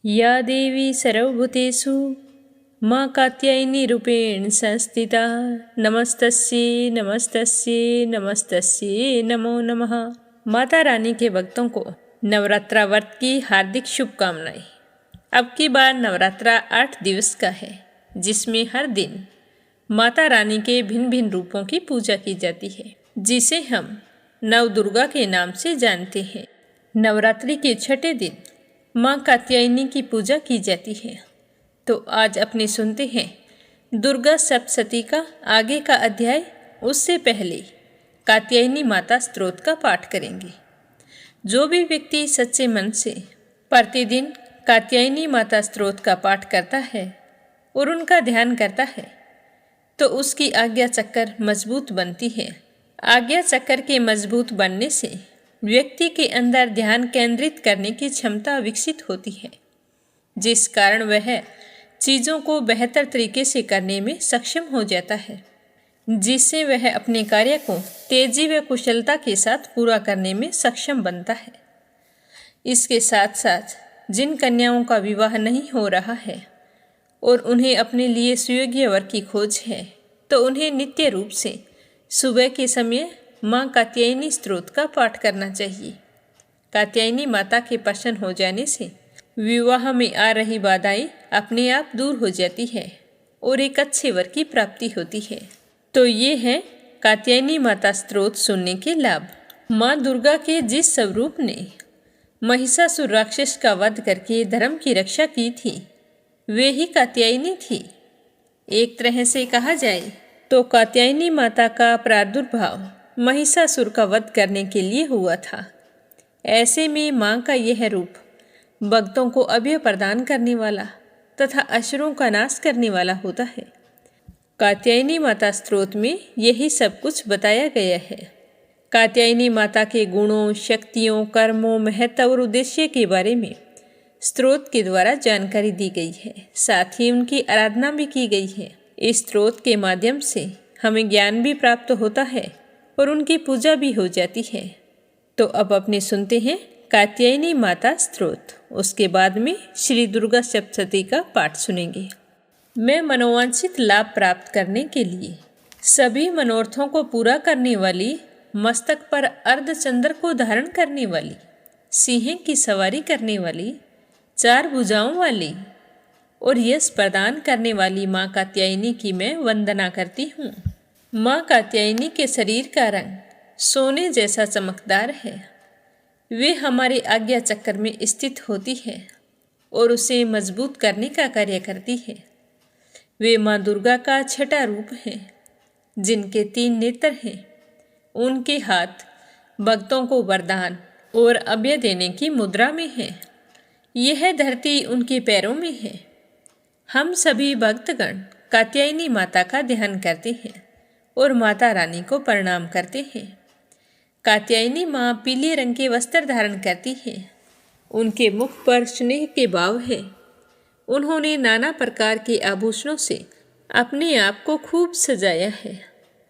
या देवी सर्वभूतेषु मां कात्यायनी रूपेण संस्थिता नमस्तस्यै नमस्तस्यै नमस्तस्यै नमो नमः। माता रानी के भक्तों को नवरात्रा व्रत की हार्दिक शुभकामनाएं। अब की बार नवरात्रा 8 दिवस का है, जिसमें हर दिन माता रानी के भिन्न भिन्न रूपों की पूजा की जाती है, जिसे हम नव दुर्गा के नाम से जानते हैं। नवरात्रि के छठे दिन मां कात्यायनी की पूजा की जाती है। तो आज अपने सुनते हैं दुर्गा सप्तशती का आगे का अध्याय। उससे पहले कात्यायनी माता स्तोत्र का पाठ करेंगे। जो भी व्यक्ति सच्चे मन से प्रतिदिन कात्यायनी माता स्तोत्र का पाठ करता है और उनका ध्यान करता है, तो उसकी आज्ञा चक्कर मजबूत बनती है। आज्ञा चक्कर के मजबूत बनने से व्यक्ति के अंदर ध्यान केंद्रित करने की क्षमता विकसित होती है, जिस कारण वह चीज़ों को बेहतर तरीके से करने में सक्षम हो जाता है, जिससे वह अपने कार्य को तेजी व कुशलता के साथ पूरा करने में सक्षम बनता है। इसके साथ साथ जिन कन्याओं का विवाह नहीं हो रहा है और उन्हें अपने लिए सुयोग्य वर की खोज है, तो उन्हें नित्य रूप से सुबह के समय मां कात्यायनी स्तोत्र का पाठ करना चाहिए। कात्यायनी माता के प्रसन्न हो जाने से विवाह में आ रही बाधाएं अपने आप दूर हो जाती है और एक अच्छे वर की प्राप्ति होती है। तो ये है कात्यायनी माता स्तोत्र सुनने के लाभ। माँ दुर्गा के जिस स्वरूप ने महिषासुर राक्षस का वध करके धर्म की रक्षा की थी, वे ही कात्यायनी थी। एक तरह से कहा जाए तो कात्यायनी माता का प्रादुर्भाव महिषासुर का वध करने के लिए हुआ था। ऐसे में माँ का यह रूप भक्तों को अभय प्रदान करने वाला तथा असुरों का नाश करने वाला होता है। कात्यायनी माता स्तोत्र में यही सब कुछ बताया गया है। कात्यायनी माता के गुणों, शक्तियों, कर्मों, महत्व और उद्देश्य के बारे में स्तोत्र के द्वारा जानकारी दी गई है। साथ ही उनकी आराधना भी की गई है। इस स्तोत्र के माध्यम से हमें ज्ञान भी प्राप्त होता है और उनकी पूजा भी हो जाती है। तो अब अपने सुनते हैं कात्यायनी माता स्तोत्र। उसके बाद में श्री दुर्गा सप्तशती का पाठ सुनेंगे। मैं मनोवांछित लाभ प्राप्त करने के लिए सभी मनोरथों को पूरा करने वाली, मस्तक पर अर्धचंद्र को धारण करने वाली, सिंह की सवारी करने वाली, 4 भुजाओं वाली और यश प्रदान करने वाली माँ कात्यायनी की मैं वंदना करती हूँ। माँ कात्यायनी के शरीर का रंग सोने जैसा चमकदार है। वे हमारे आज्ञा चक्र में स्थित होती है और उसे मजबूत करने का कार्य करती है। वे माँ दुर्गा का छठा रूप है, जिनके 3 नेत्र हैं। उनके हाथ भक्तों को वरदान और अभय देने की मुद्रा में है। यह धरती उनके पैरों में है। हम सभी भक्तगण कात्यायनी माता का ध्यान करते हैं और माता रानी को प्रणाम करते हैं। कात्यायनी माँ पीले रंग के वस्त्र धारण करती हैं। उनके मुख पर स्नेह के भाव है। उन्होंने नाना प्रकार के आभूषणों से अपने आप को खूब सजाया है।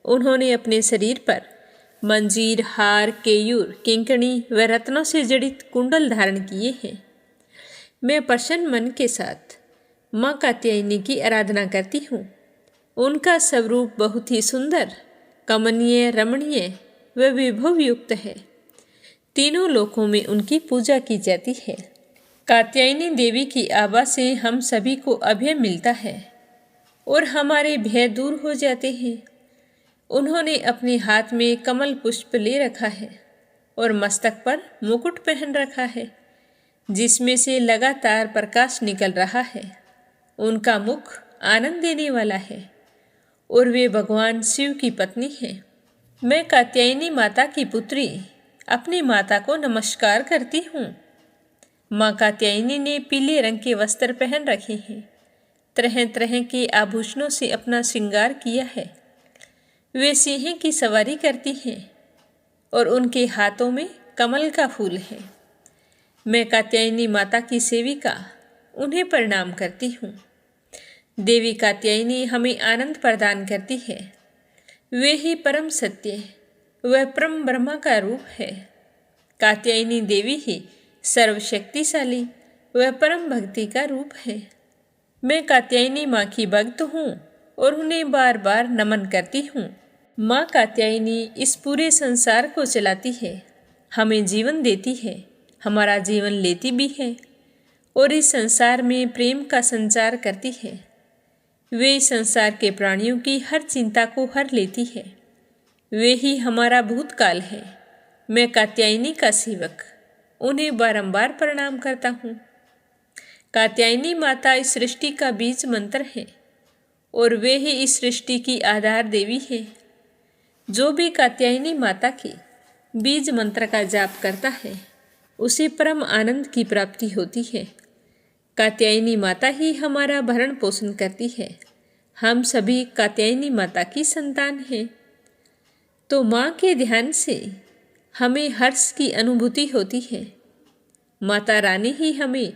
उन्होंने अपने शरीर पर मंजीर, हार, केयूर, किंकणी व रत्नों से जड़ित कुंडल धारण किए हैं। मैं प्रसन्न मन के साथ माँ कात्यायनी की आराधना करती हूँ। उनका स्वरूप बहुत ही सुंदर, कमनीय, रमणीय व विभव युक्त है। तीनों लोकों में उनकी पूजा की जाती है। कात्यायनी देवी की आभा से हम सभी को अभय मिलता है और हमारे भय दूर हो जाते हैं। उन्होंने अपने हाथ में कमल पुष्प ले रखा है और मस्तक पर मुकुट पहन रखा है, जिसमें से लगातार प्रकाश निकल रहा है। उनका मुख आनंद देने वाला है और वे भगवान शिव की पत्नी हैं। मैं कात्यायनी माता की पुत्री अपनी माता को नमस्कार करती हूँ। माँ कात्यायनी ने पीले रंग के वस्त्र पहन रखे हैं। तरह तरह के आभूषणों से अपना श्रृंगार किया है। वे सिंह की सवारी करती हैं और उनके हाथों में कमल का फूल है। मैं कात्यायनी माता की सेविका उन्हें प्रणाम करती हूँ। देवी कात्यायनी हमें आनंद प्रदान करती है। वे ही परम सत्य व परम ब्रह्मा का रूप है। कात्यायनी देवी ही सर्वशक्तिशाली वह परम भक्ति का रूप है। मैं कात्यायनी माँ की भक्त हूँ और उन्हें बार बार नमन करती हूँ। माँ कात्यायनी इस पूरे संसार को चलाती है, हमें जीवन देती है, हमारा जीवन लेती भी है और इस संसार में प्रेम का संचार करती है। वे इस संसार के प्राणियों की हर चिंता को हर लेती है। वे ही हमारा भूतकाल है। मैं कात्यायनी का सेवक उन्हें बारंबार प्रणाम करता हूँ। कात्यायनी माता इस सृष्टि का बीज मंत्र है और वे ही इस सृष्टि की आधार देवी है। जो भी कात्यायनी माता के बीज मंत्र का जाप करता है उसे परम आनंद की प्राप्ति होती है। कात्यायनी माता ही हमारा भरण पोषण करती है। हम सभी कात्यायनी माता की संतान हैं। तो माँ के ध्यान से हमें हर्ष की अनुभूति होती है। माता रानी ही हमें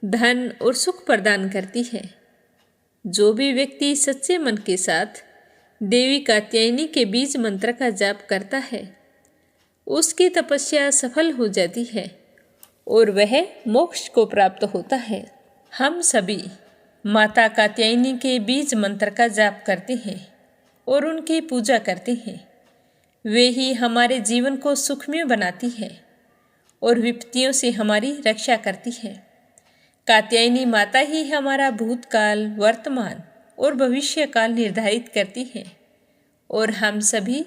धन और सुख प्रदान करती है। जो भी व्यक्ति सच्चे मन के साथ देवी कात्यायनी के बीज मंत्र का जाप करता है उसकी तपस्या सफल हो जाती है और वह मोक्ष को प्राप्त होता है। हम सभी माता कात्यायनी के बीज मंत्र का जाप करते हैं और उनकी पूजा करते हैं। वे ही हमारे जीवन को सुखमय बनाती है और विपत्तियों से हमारी रक्षा करती है। कात्यायनी माता ही हमारा भूतकाल, वर्तमान और भविष्य काल निर्धारित करती है और हम सभी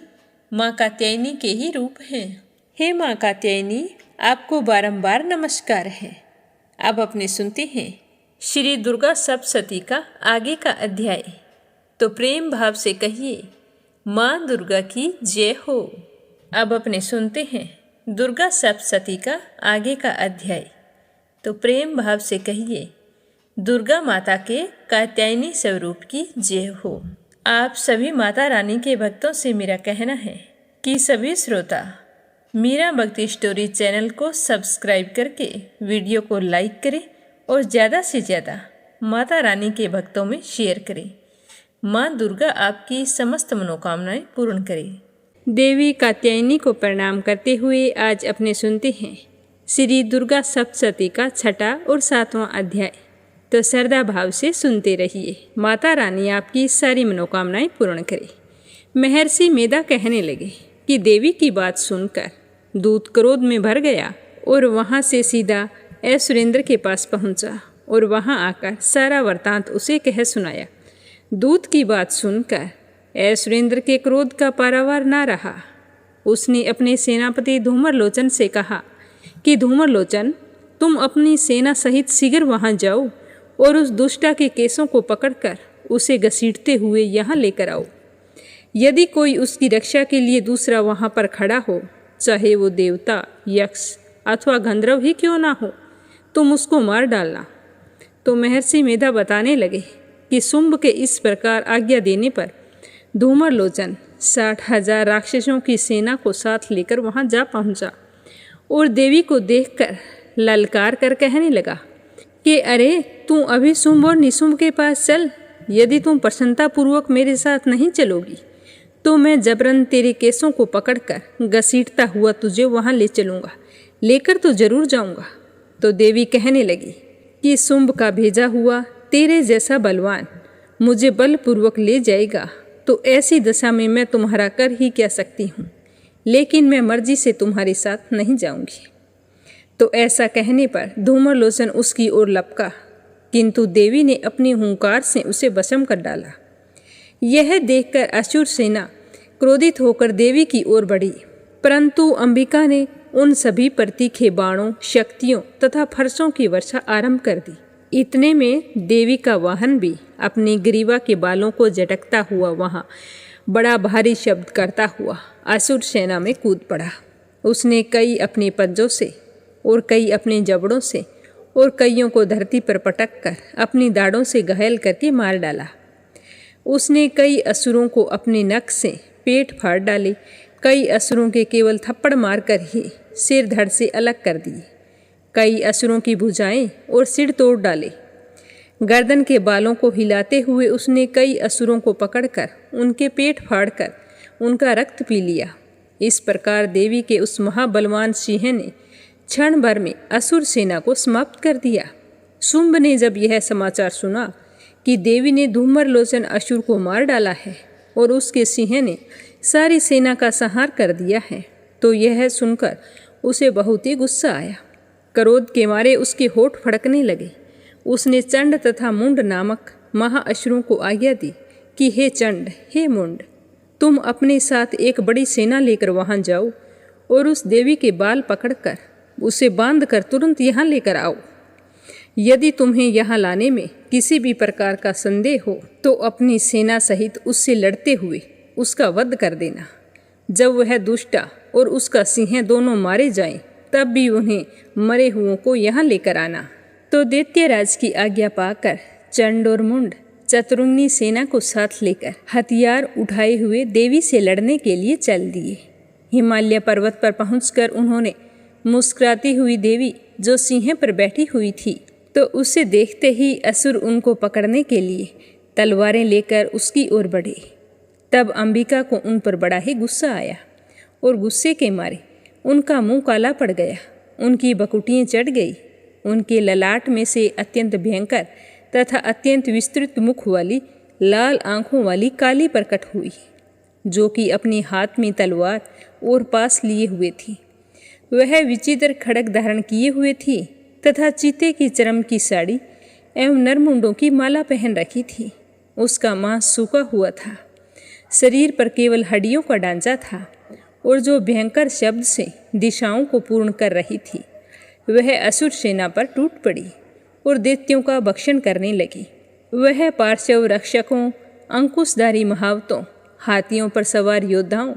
माँ कात्यायनी के ही रूप हैं। हे माँ कात्यायनी, आपको बारंबार नमस्कार है। अब अपने सुनते हैं श्री दुर्गा सप्तशती का आगे का अध्याय। तो प्रेम भाव से कहिए माँ दुर्गा की जय हो। अब अपने सुनते हैं दुर्गा सप्तशती का आगे का अध्याय। तो प्रेम भाव से कहिए दुर्गा माता के कात्यायनी स्वरूप की जय हो। आप सभी माता रानी के भक्तों से मेरा कहना है कि सभी श्रोता मीरा भक्ति स्टोरी चैनल को सब्सक्राइब करके वीडियो को लाइक करें और ज़्यादा से ज़्यादा माता रानी के भक्तों में शेयर करें। माँ दुर्गा आपकी समस्त मनोकामनाएं पूर्ण करे। देवी कात्यायनी को प्रणाम करते हुए आज अपने सुनते हैं श्री दुर्गा सप्तशती का 6वां और 7वां अध्याय। तो श्रद्धा भाव से सुनते रहिए। माता रानी आपकी सारी मनोकामनाएं पूर्ण करे। महर्षि मेधा कहने लगे कि देवी की बात सुनकर दूत क्रोध में भर गया और वहाँ से सीधा ऐश्वर्येंद्र के पास पहुँचा और वहाँ आकर सारा वृतांत उसे कह सुनाया। दूत की बात सुनकर ऐश्वर्येंद्र के क्रोध का पारावार ना रहा। उसने अपने सेनापति धूम्रलोचन से कहा कि धूम्रलोचन, तुम अपनी सेना सहित शीघ्र वहाँ जाओ और उस दुष्टा के केसों को पकड़कर उसे घसीटते हुए यहाँ लेकर आओ। यदि कोई उसकी रक्षा के लिए दूसरा वहाँ पर खड़ा हो, चाहे वो देवता, यक्ष अथवा गंधर्व ही क्यों ना हो, तुम उसको मार डालना। तो महर्षि मेधा बताने लगे कि शुंभ के इस प्रकार आज्ञा देने पर धूम्रलोचन 60,000 राक्षसों की सेना को साथ लेकर वहां जा पहुंचा और देवी को देखकर ललकार कर कहने लगा कि अरे, तू अभी शुंभ और निशुंभ के पास चल। यदि तुम प्रसन्नतापूर्वक मेरे साथ नहीं चलोगी तो मैं जबरन तेरे केसों को पकड़कर घसीटता हुआ तुझे वहां ले चलूँगा, लेकर तो जरूर जाऊँगा। तो देवी कहने लगी कि शुंभ का भेजा हुआ तेरे जैसा बलवान मुझे बलपूर्वक ले जाएगा तो ऐसी दशा में मैं तुम्हारा कर ही क्या सकती हूँ, लेकिन मैं मर्जी से तुम्हारे साथ नहीं जाऊँगी। तो ऐसा कहने पर धूम्रलोचन उसकी ओर लपका, किंतु देवी ने अपनी हुंकार से उसे वशम कर डाला। यह देखकर असुर सेना क्रोधित होकर देवी की ओर बढ़ी, परंतु अंबिका ने उन सभी पर तीखे बाणों, शक्तियों तथा फरसों की वर्षा आरंभ कर दी। इतने में देवी का वाहन भी अपनी ग्रीवा के बालों को झटकता हुआ वहाँ बड़ा भारी शब्द करता हुआ असुर सेना में कूद पड़ा। उसने कई अपने पंजों से और कई अपने जबड़ों से और कईयों को धरती पर पटक कर अपनी दाढ़ों से घायल करके मार डाला। उसने कई असुरों को अपने नख से पेट फाड़ डाले, कई असुरों के केवल थप्पड़ मारकर ही सिर धड़ से अलग कर दिए, कई असुरों की भुजाएं और सिर तोड़ डाले। गर्दन के बालों को हिलाते हुए उसने कई असुरों को पकड़कर उनके पेट फाड़कर उनका रक्त पी लिया। इस प्रकार देवी के उस महाबलवान सिंह ने क्षण भर में असुर सेना को समाप्त कर दिया। शुंभ ने जब यह समाचार सुना कि देवी ने धूमर लोचन असुर को मार डाला है और उसके सिंह ने सारी सेना का संहार कर दिया है, तो यह सुनकर उसे बहुत ही गुस्सा आया। क्रोध के मारे उसके होठ फड़कने लगे। उसने चंड तथा मुंड नामक महाअसुरों को आज्ञा दी कि हे चंड, हे मुंड, तुम अपने साथ एक बड़ी सेना लेकर वहां जाओ और उस देवी के बाल पकड़कर उसे बांध कर तुरंत यहाँ लेकर आओ। यदि तुम्हें यहाँ लाने में किसी भी प्रकार का संदेह हो तो अपनी सेना सहित उससे लड़ते हुए उसका वध कर देना। जब वह दुष्टा और उसका सिंह दोनों मारे जाएं, तब भी उन्हें मरे हुओं को यहाँ लेकर आना। तो दैत्यराज की आज्ञा पाकर चंड और मुंड चतुरंगी सेना को साथ लेकर हथियार उठाए हुए देवी से लड़ने के लिए चल दिए। हिमालय पर्वत पर पहुंचकर उन्होंने मुस्कुराती हुई देवी जो सिंह पर बैठी हुई थी, तो उसे देखते ही असुर उनको पकड़ने के लिए तलवारें लेकर उसकी ओर बढ़े। तब अंबिका को उन पर बड़ा ही गुस्सा आया और गुस्से के मारे उनका मुंह काला पड़ गया, उनकी बकुटियाँ चढ़ गई। उनके ललाट में से अत्यंत भयंकर तथा अत्यंत विस्तृत मुख वाली लाल आंखों वाली काली प्रकट हुई, जो कि अपने हाथ में तलवार और पास लिए हुए थी। वह विचित्र खड़ग धारण किए हुए थी तथा चीते की चरम की साड़ी एवं नरमुंडों की माला पहन रखी थी। उसका मांस सूखा हुआ था, शरीर पर केवल हड्डियों का ढांचा था और जो भयंकर शब्द से दिशाओं को पूर्ण कर रही थी, वह असुर सेना पर टूट पड़ी और दैत्यों का भक्षण करने लगी। वह पार्श्व रक्षकों, अंकुशधारी महावतों, हाथियों पर सवार योद्धाओं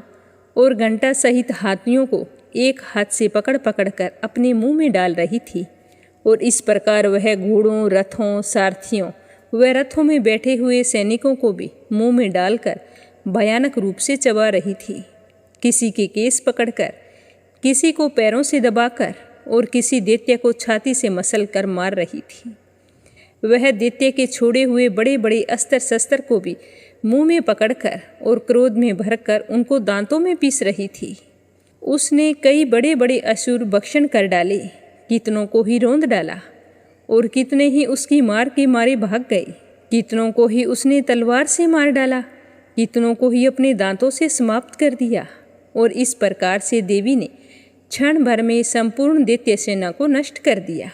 और घंटा सहित हाथियों को एक हाथ से पकड़ पकड़ कर अपने मुंह में डाल रही थी और इस प्रकार वह घोड़ों, रथों, सारथियों व रथों में बैठे हुए सैनिकों को भी मुंह में डालकर भयानक रूप से चबा रही थी। किसी के केस पकड़कर, किसी को पैरों से दबाकर और किसी दैत्य को छाती से मसल कर मार रही थी। वह दैत्य के छोड़े हुए बड़े बड़े अस्त्र शस्त्र को भी मुंह में पकड़कर और क्रोध में भरकर उनको दांतों में पीस रही थी। उसने कई बड़े बड़े असुर भक्षण कर डाले, कितनों को ही रौंद डाला और कितने ही उसकी मार के मारे भाग गए। कितनों को ही उसने तलवार से मार डाला, कितनों को ही अपने दांतों से समाप्त कर दिया। और इस प्रकार से देवी ने क्षण भर में संपूर्ण दैत्य सेना को नष्ट कर दिया।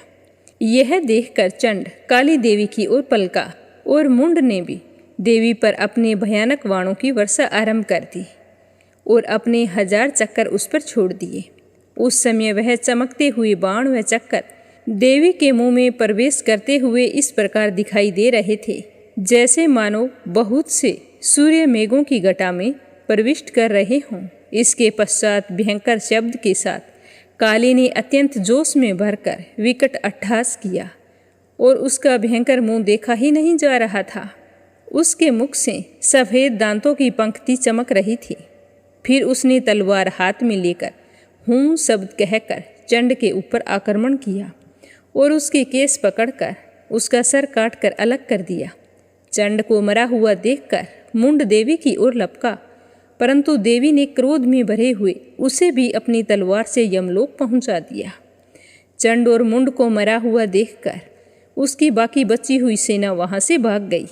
यह देखकर चंड काली देवी की ओर पलका और मुंड ने भी देवी पर अपने भयानक बाणों की वर्षा आरंभ कर दी और अपने 1000 चक्कर उस पर छोड़ दिए। उस समय वह चमकते हुए बाण व चक्कर देवी के मुंह में प्रवेश करते हुए इस प्रकार दिखाई दे रहे थे, जैसे मानो बहुत से सूर्य मेघों की घटा में प्रविष्ट कर रहे हों। इसके पश्चात भयंकर शब्द के साथ काली ने अत्यंत जोश में भरकर विकट अट्टहास किया और उसका भयंकर मुंह देखा ही नहीं जा रहा था। उसके मुख से सफ़ेद दांतों की पंक्ति चमक रही थी। फिर उसने तलवार हाथ में लेकर हूँ शब्द कहकर चंड के ऊपर आक्रमण किया और उसके केस पकड़कर उसका सर काट कर अलग कर दिया। चंड को मरा हुआ देखकर मुंड देवी की ओर लपका, परंतु देवी ने क्रोध में भरे हुए उसे भी अपनी तलवार से यमलोक पहुंचा दिया। चंड और मुंड को मरा हुआ देखकर उसकी बाकी बची हुई सेना वहां से भाग गई।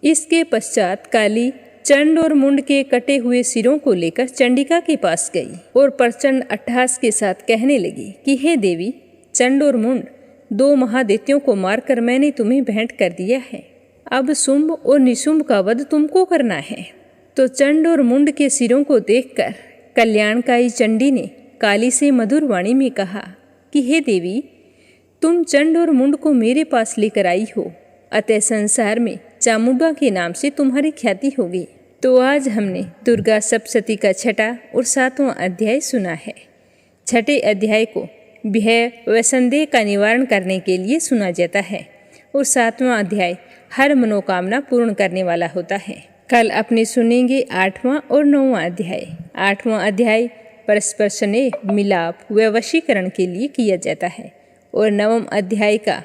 इसके पश्चात काली चंड और मुंड के कटे हुए सिरों को लेकर चंडिका के पास गई और प्रचंड अट्टहास के साथ कहने लगी कि हे देवी, चंड और मुंड 2 महादैत्यों को मारकर मैंने तुम्हें भेंट कर दिया है। अब शुंभ और निशुंभ का वध तुमको करना है। तो चंड और मुंड के सिरों को देखकर कल्याणकाई चंडी ने काली से मधुर वाणी में कहा कि हे देवी, तुम चंड और मुंड को मेरे पास लेकर आई हो, अतः संसार में चामुंडा के नाम से तुम्हारी ख्याति होगी। तो आज हमने दुर्गा सप्तशती का 6ठा और 7वां अध्याय सुना है। 6ठे अध्याय को भय व संदेह का निवारण करने के लिए सुना जाता है और 7वां अध्याय हर मनोकामना पूर्ण करने वाला होता है। कल अपने सुनेंगे 8वां और 9वां अध्याय। 8वां अध्याय परस्पर स्नेह, मिलाप व वशीकरण के लिए किया जाता है और 9वां अध्याय का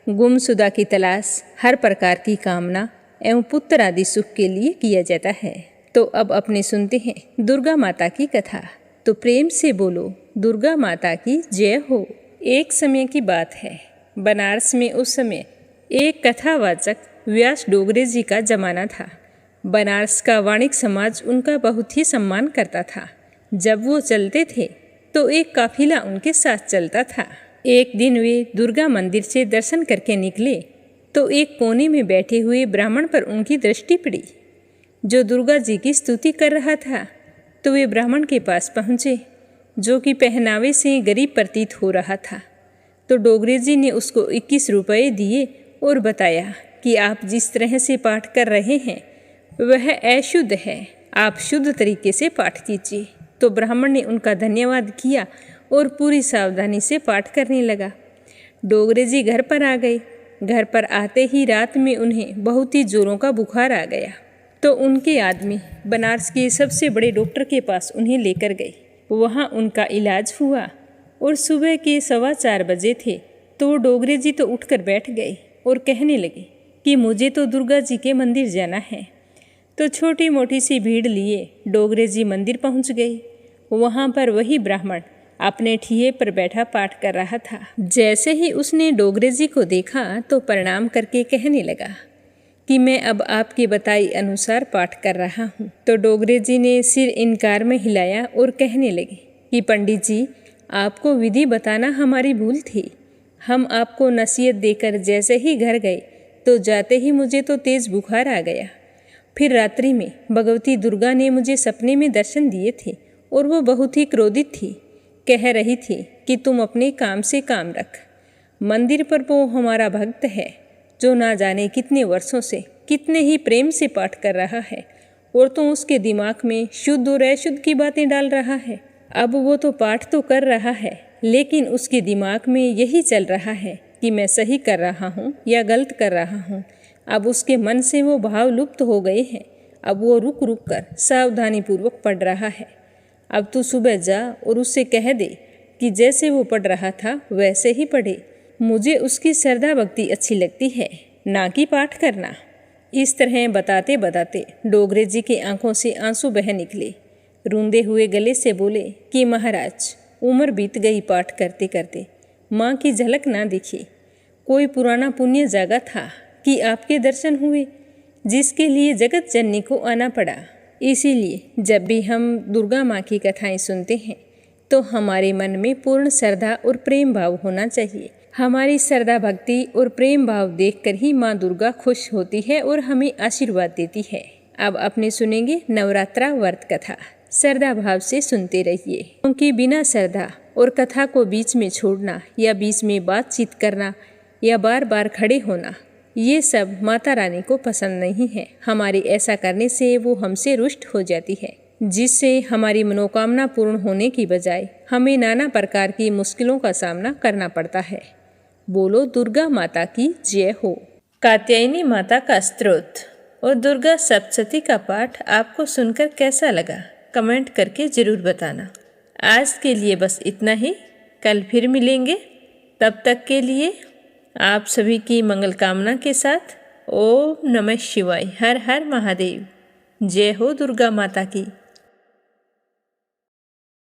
गुमशुदा की तलाश, हर प्रकार की कामना एवं पुत्र आदि सुख के लिए किया जाता है। तो अब अपने सुनते हैं दुर्गा माता की कथा। तो प्रेम से बोलो दुर्गा माता की जय हो। एक समय की बात है, बनारस में उस समय एक कथावाचक व्यास डोगरे जी का जमाना था। बनारस का वाणिक समाज उनका बहुत ही सम्मान करता था। जब वो चलते थे तो एक काफिला उनके साथ चलता था। एक दिन वे दुर्गा मंदिर से दर्शन करके निकले तो एक कोने में बैठे हुए ब्राह्मण पर उनकी दृष्टि पड़ी, जो दुर्गा जी की स्तुति कर रहा था। तो वे ब्राह्मण के पास पहुँचे, जो कि पहनावे से गरीब प्रतीत हो रहा था। तो डोगरे जी ने उसको 21 रुपये दिए और बताया कि आप जिस तरह से पाठ कर रहे हैं वह अशुद्ध है, आप शुद्ध तरीके से पाठ कीजिए। तो ब्राह्मण ने उनका धन्यवाद किया और पूरी सावधानी से पाठ करने लगा। डोगरे जी घर पर आ गए। घर पर आते ही रात में उन्हें बहुत ही जोरों का बुखार आ गया। तो उनके आदमी बनारस के सबसे बड़े डॉक्टर के पास उन्हें लेकर गए। वहाँ उनका इलाज हुआ और सुबह के 4:15 बजे थे तो डोगरे जी तो उठकर बैठ गए और कहने लगे कि मुझे तो दुर्गा जी के मंदिर जाना है। तो छोटी मोटी सी भीड़ लिए डोगरे जी मंदिर पहुँच गए। वहाँ पर वही ब्राह्मण अपने ठिये पर बैठा पाठ कर रहा था। जैसे ही उसने डोगरे जी को देखा तो प्रणाम करके कहने लगा कि मैं अब आपकी बताई अनुसार पाठ कर रहा हूँ। तो डोगरे जी ने सिर इनकार में हिलाया और कहने लगे कि पंडित जी, आपको विधि बताना हमारी भूल थी। हम आपको नसीहत देकर जैसे ही घर गए तो जाते ही मुझे तो तेज़ बुखार आ गया। फिर रात्रि में भगवती दुर्गा ने मुझे सपने में दर्शन दिए थे और वो बहुत ही क्रोधित थी। कह रही थी कि तुम अपने काम से काम रख। मंदिर पर वो हमारा भक्त है जो ना जाने कितने वर्षों से कितने ही प्रेम से पाठ कर रहा है और तुम उसके दिमाग में शुद्ध और अशुद्ध की बातें डाल रहा है। अब वो तो पाठ तो कर रहा है लेकिन उसके दिमाग में यही चल रहा है कि मैं सही कर रहा हूँ या गलत कर रहा हूँ। अब उसके मन से वो भाव लुप्त हो गए हैं। अब वो रुक रुक कर सावधानीपूर्वक पढ़ रहा है। अब तू सुबह जा और उससे कह दे कि जैसे वो पढ़ रहा था वैसे ही पढ़े। मुझे उसकी श्रद्धा भक्ति अच्छी लगती है, ना कि पाठ करना। इस तरह बताते बताते डोगरे जी की आंखों से आंसू बह निकले। रूंधे हुए गले से बोले कि महाराज, उम्र बीत गई पाठ करते करते, माँ की झलक ना दिखी। कोई पुराना पुण्य जागा था कि आपके दर्शन हुए, जिसके लिए जगत जननी को आना पड़ा। इसीलिए जब भी हम दुर्गा माँ की कथाएं सुनते हैं तो हमारे मन में पूर्ण श्रद्धा और प्रेम भाव होना चाहिए। हमारी श्रद्धा भक्ति और प्रेम भाव देखकर ही माँ दुर्गा खुश होती है और हमें आशीर्वाद देती है। अब अपने सुनेंगे नवरात्रा व्रत कथा। श्रद्धा भाव से सुनते रहिए, क्योंकि बिना श्रद्धा और कथा को बीच में छोड़ना या बीच में बातचीत करना या बार बार खड़े होना, ये सब माता रानी को पसंद नहीं है। हमारे ऐसा करने से वो हमसे रुष्ट हो जाती है, जिससे हमारी मनोकामना पूर्ण होने की बजाय हमें नाना प्रकार की मुश्किलों का सामना करना पड़ता है। बोलो दुर्गा माता की जय हो। कात्यायनी माता का स्तोत्र और दुर्गा सप्तशती का पाठ आपको सुनकर कैसा लगा, कमेंट करके ज़रूर बताना। आज के लिए बस इतना ही, कल फिर मिलेंगे। तब तक के लिए आप सभी की मंगल कामना के साथ ओम नमः शिवाय। हर हर महादेव। जय हो दुर्गा माता की।